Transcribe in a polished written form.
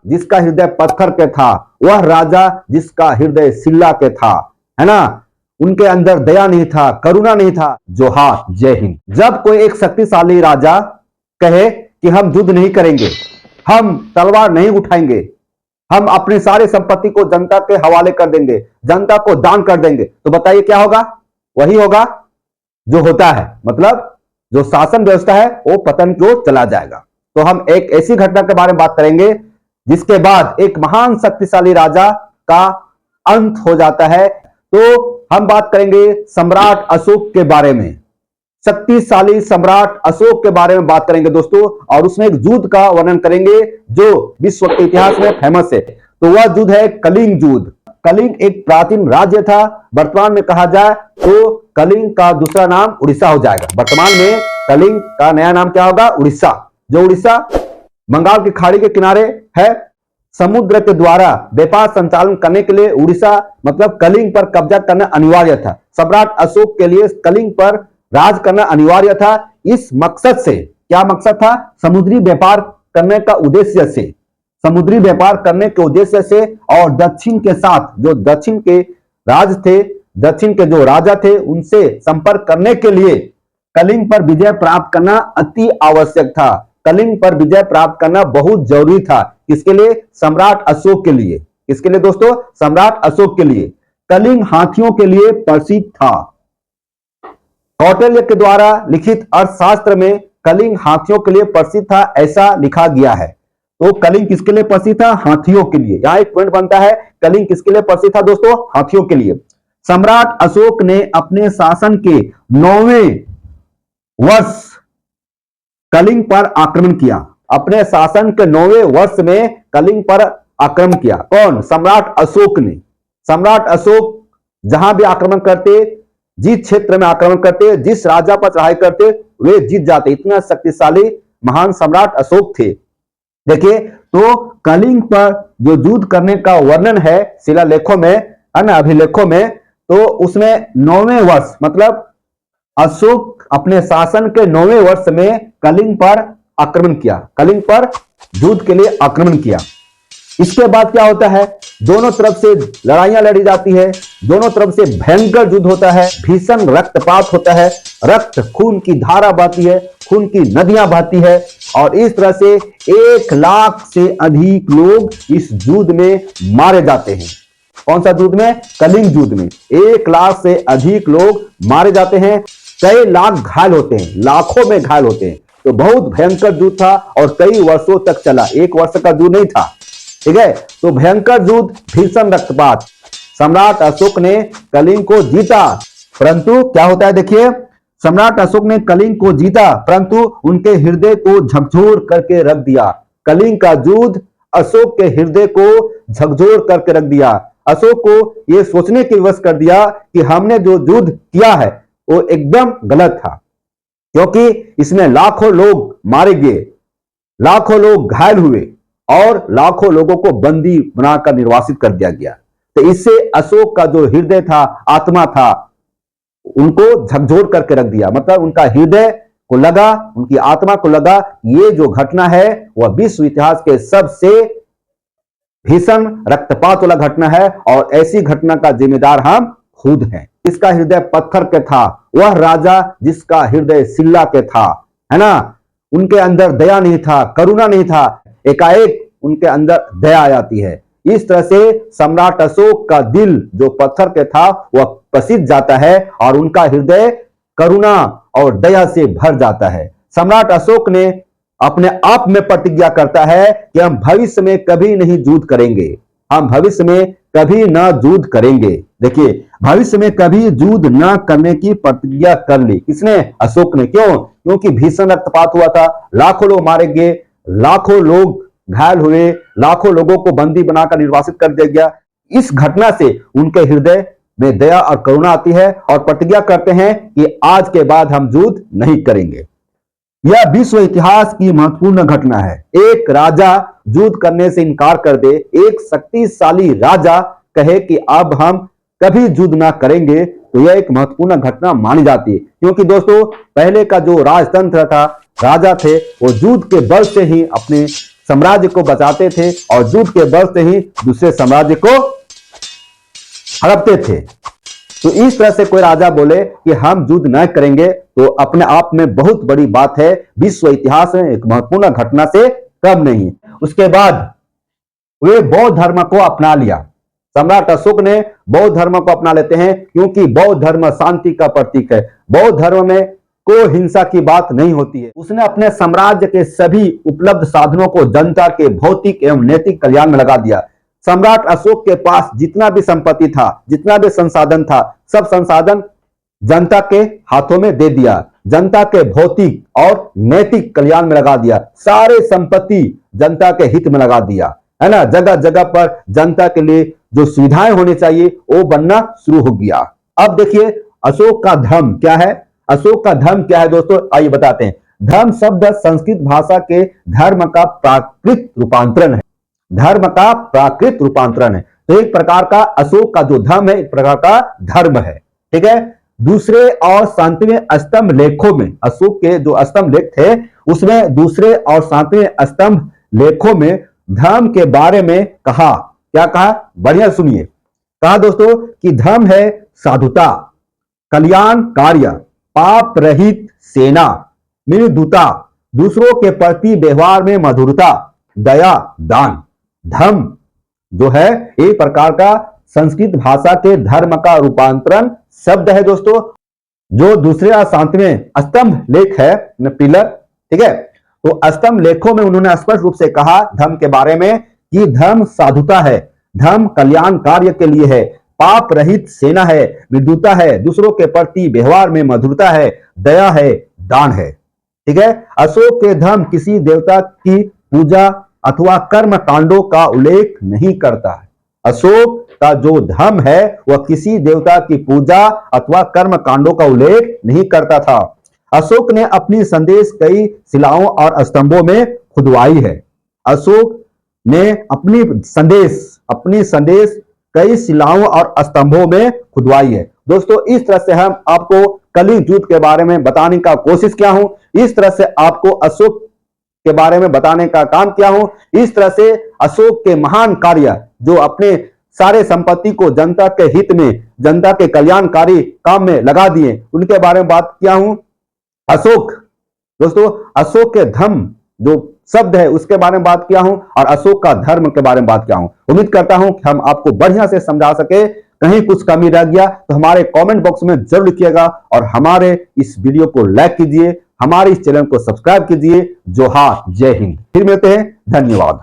जिसका हृदय पत्थर के था, वह राजा जिसका हृदय शिला के था, है ना। उनके अंदर दया नहीं था, करुणा नहीं था। जोहार, जय हिंद। जब कोई एक शक्तिशाली राजा कहे कि हम युद्ध नहीं करेंगे, हम तलवार नहीं उठाएंगे, हम अपनी सारी संपत्ति को जनता के हवाले कर देंगे, जनता को दान कर देंगे, तो बताइए क्या होगा? वही होगा जो होता है, मतलब जो शासन व्यवस्था है वो पतन की ओर चला जाएगा। तो हम एक ऐसी घटना के बारे में बात करेंगे जिसके बाद एक महान शक्तिशाली राजा का अंत हो जाता है। तो हम बात करेंगे सम्राट अशोक के बारे में, शक्तिशाली सम्राट अशोक के बारे में बात करेंगे दोस्तों, और उसमें एक युद्ध का वर्णन करेंगे जो विश्व के इतिहास में फेमस है। तो वह युद्ध है कलिंग युद्ध। कलिंग एक प्राचीन राज्य था, वर्तमान में कहा जाए तो कलिंग का दूसरा नाम उड़ीसा हो जाएगा। वर्तमान में कलिंग का नया नाम क्या होगा? उड़ीसा। जो उड़ीसा बंगाल की खाड़ी के किनारे है, समुद्र के द्वारा व्यापार संचालन करने के लिए उड़ीसा मतलब कलिंग पर कब्जा करना अनिवार्य था। सम्राट अशोक के लिए कलिंग पर राज करना अनिवार्य था। इस मकसद से, क्या मकसद था? समुद्री व्यापार करने का उद्देश्य से, समुद्री व्यापार करने के उद्देश्य से, और दक्षिण के साथ जो दक्षिण के राज थे, दक्षिण के जो राजा थे, उनसे संपर्क करने के लिए कलिंग पर विजय प्राप्त करना अति आवश्यक था। कलिंग पर विजय प्राप्त करना बहुत जरूरी था। किसके लिए? सम्राट अशोक के लिए। किसके लिए दोस्तों? सम्राट अशोक के लिए। कलिंग हाथियों के लिए प्रसिद्ध था। कौटिल्य के द्वारा लिखित अर्थशास्त्र में कलिंग हाथियों के लिए प्रसिद्ध था, ऐसा लिखा गया है। तो कलिंग किसके लिए प्रसिद्ध था? हाथियों के लिए। यहां एक पॉइंट बनता है, कलिंग किसके लिए प्रसिद्ध था दोस्तों? हाथियों के लिए। सम्राट अशोक ने अपने शासन के 9वें वर्ष कलिंग पर आक्रमण किया। अपने शासन के 9वें वर्ष में कलिंग पर आक्रमण किया। कौन? सम्राट अशोक ने। सम्राट अशोक जहां भी आक्रमण करते, जिस क्षेत्र में आक्रमण करते, जिस राजा पर चढ़ाई करते, वे जीत जाते। इतना शक्तिशाली महान सम्राट अशोक थे। देखिए, तो कलिंग पर जो युद्ध करने का वर्णन है शिलालेखों में, है ना, अभिलेखों में, तो उसमें 9वें वर्ष मतलब अशोक अपने शासन के 9वें वर्ष में कलिंग पर आक्रमण किया, कलिंग पर युद्ध के लिए आक्रमण किया। इसके बाद क्या होता है? दोनों तरफ से लड़ाइयां लड़ी जाती है, दोनों तरफ से भयंकर युद्ध होता है, भीषण रक्तपात होता है, रक्त खून की धारा बहती है, खून की नदियां बहती है, और इस तरह से 1 लाख से अधिक लोग इस युद्ध में मारे जाते हैं। कौन सा युद्ध में? कलिंग युद्ध में 1 लाख से अधिक लोग मारे जाते हैं। कई लाख घायल होते हैं, लाखों में घायल होते हैं। तो बहुत भयंकर युद्ध था और कई वर्षों तक चला, 1 वर्ष का युद्ध नहीं था, ठीक है। तो भयंकर युद्ध, भीषण रक्तपात। सम्राट अशोक ने कलिंग को जीता, परंतु क्या होता है देखिए, सम्राट अशोक ने कलिंग को जीता परंतु उनके हृदय को झकझोर करके रख दिया। कलिंग का युद्ध अशोक के हृदय को झकझोर करके रख दिया। अशोक को यह सोचने की विवश कर दिया कि हमने जो युद्ध किया है वो एकदम गलत था, क्योंकि इसमें लाखों लोग मारे गए, लाखों लोग घायल हुए और लाखों लोगों को बंदी बनाकर निर्वासित कर दिया गया। तो इससे अशोक का जो हृदय था, आत्मा था, उनको झकझोर करके रख दिया। मतलब उनका हृदय को लगा, उनकी आत्मा को लगा ये जो घटना है वह विश्व इतिहास के सबसे भीषण रक्तपात वाला घटना है, और ऐसी घटना का जिम्मेदार हम खुद हैं। इसका हृदय पत्थर के था, वह राजा जिसका हृदय शिला के था, है ना। उनके अंदर दया नहीं था, करुणा नहीं था, एकाएक उनके अंदर दया आ जाती है। इस तरह से सम्राट अशोक का दिल जो पत्थर के था वह पसीज जाता है और उनका हृदय करुणा और दया से भर जाता है। सम्राट अशोक ने अपने आप में प्रतिज्ञा करता है कि हम भविष्य में कभी नहीं युद्ध करेंगे, हम भविष्य में कभी न युद्ध करेंगे। देखिए, भविष्य में कभी युद्ध न करने की प्रतिज्ञा कर ली। किसने? अशोक ने। क्यों? क्योंकि भीषण रक्तपात हुआ था, लाखों लोग मारे गए, लाखों लोग घायल हुए, लाखों लोगों को बंदी बनाकर निर्वासित कर दिया गया। इस घटना से उनके हृदय में दया और करुणा आती है और प्रतिज्ञा करते हैं कि आज के बाद हम युद्ध नहीं करेंगे। यह विश्व इतिहास की महत्वपूर्ण घटना है। एक राजा युद्ध करने से इनकार कर दे, एक शक्तिशाली राजा कहे कि अब हम कभी युद्ध ना करेंगे, तो यह एक महत्वपूर्ण घटना मानी जाती है। क्योंकि दोस्तों, पहले का जो राजतंत्र था, राजा थे, वो युद्ध के बल से ही अपने साम्राज्य को बचाते थे और युद्ध के बल से ही दूसरे साम्राज्य को हड़पते थे। तो इस तरह से कोई राजा बोले कि हम युद्ध न करेंगे तो अपने आप में बहुत बड़ी बात है, विश्व इतिहास में एक महत्वपूर्ण घटना से कम नहीं। उसके बाद वे बौद्ध धर्म को अपना लिया। सम्राट अशोक ने बौद्ध धर्म को अपना लेते हैं क्योंकि बौद्ध धर्म शांति का प्रतीक है। बौद्ध धर्म में कोई हिंसा की बात नहीं होती है। उसने अपने साम्राज्य के सभी उपलब्ध साधनों को जनता के भौतिक एवं नैतिक कल्याण में लगा दिया। सम्राट अशोक के पास जितना भी संपत्ति था, जितना भी संसाधन था, सब संसाधन जनता के हाथों में दे दिया। जनता के भौतिक और नैतिक कल्याण में लगा दिया। सारे संपत्ति जनता के हित में लगा दिया, है ना। जगह जगह पर जनता के लिए जो सुविधाएं होनी चाहिए वो बनना शुरू हो गया। अब देखिए अशोक का धर्म क्या है। अशोक का धर्म क्या है दोस्तों, आइए बताते हैं। धर्म शब्द संस्कृत भाषा के धर्म का प्राकृत रूपांतरण है। धर्म का प्राकृत रूपांतरण है। तो एक प्रकार का अशोक का जो धर्म है एक प्रकार का धर्म है, ठीक है। दूसरे और 7वें स्तंभ लेखों में, अशोक के जो स्तंभ लेख थे उसमें दूसरे और 7वें स्तंभ लेखों में धर्म के बारे में कहा। क्या कहा, बढ़िया सुनिए। कहा दोस्तों कि धर्म है साधुता, कल्याण कार्य, पाप रहित सेना, मृदुता, दूसरों के प्रति व्यवहार में मधुरता, दया, दान। धर्म जो है एक प्रकार का संस्कृत भाषा के धर्म का रूपांतरण शब्द है दोस्तों, जो दूसरे और 7वें स्तंभ लेख है, पिलर, ठीक है। तो स्तंभ लेखों में उन्होंने स्पष्ट रूप से कहा धर्म के बारे में कि धर्म साधुता है, धर्म कल्याण कार्य के लिए है, पाप रहित सेना है, मृदुता है, दूसरों के प्रति व्यवहार में मधुरता है, दया है, दान है, ठीक है। अशोक के धर्म किसी देवता की पूजा अथवा कर्म कांडों का उल्लेख नहीं करता है। अशोक का जो धर्म है वह किसी देवता की पूजा अथवा कर्म कांडों का उल्लेख नहीं करता था। अशोक ने अपनी संदेश कई शिलाओं और स्तंभों में खुदवाई है। अशोक ने अपनी संदेश कई शिलाओं और स्तंभों में खुदवाई है। दोस्तों इस तरह से हम आपको कलिंग युद्ध के बारे में बताने का कोशिश किया हूं। इस तरह से आपको अशोक के बारे में बताने का काम किया हूं। इस तरह से अशोक के महान कार्य जो अपने सारे संपत्ति को जनता के हित में, जनता के कल्याणकारी काम में लगा दिए, उनके बारे में बात किया हूं। अशोक दोस्तों, अशोक के धर्म जो शब्द है उसके बारे में बात किया हूं और अशोक का धर्म के बारे में बात किया हूं। उम्मीद करता हूं कि हम आपको बढ़िया से समझा सके। कहीं कुछ कमी रह गया तो हमारे कमेंट बॉक्स में जरूर लिखिएगा और हमारे इस वीडियो को लाइक कीजिए, हमारे इस चैनल को सब्सक्राइब कीजिए। जोहार, जय हिंद। फिर मिलते हैं, धन्यवाद।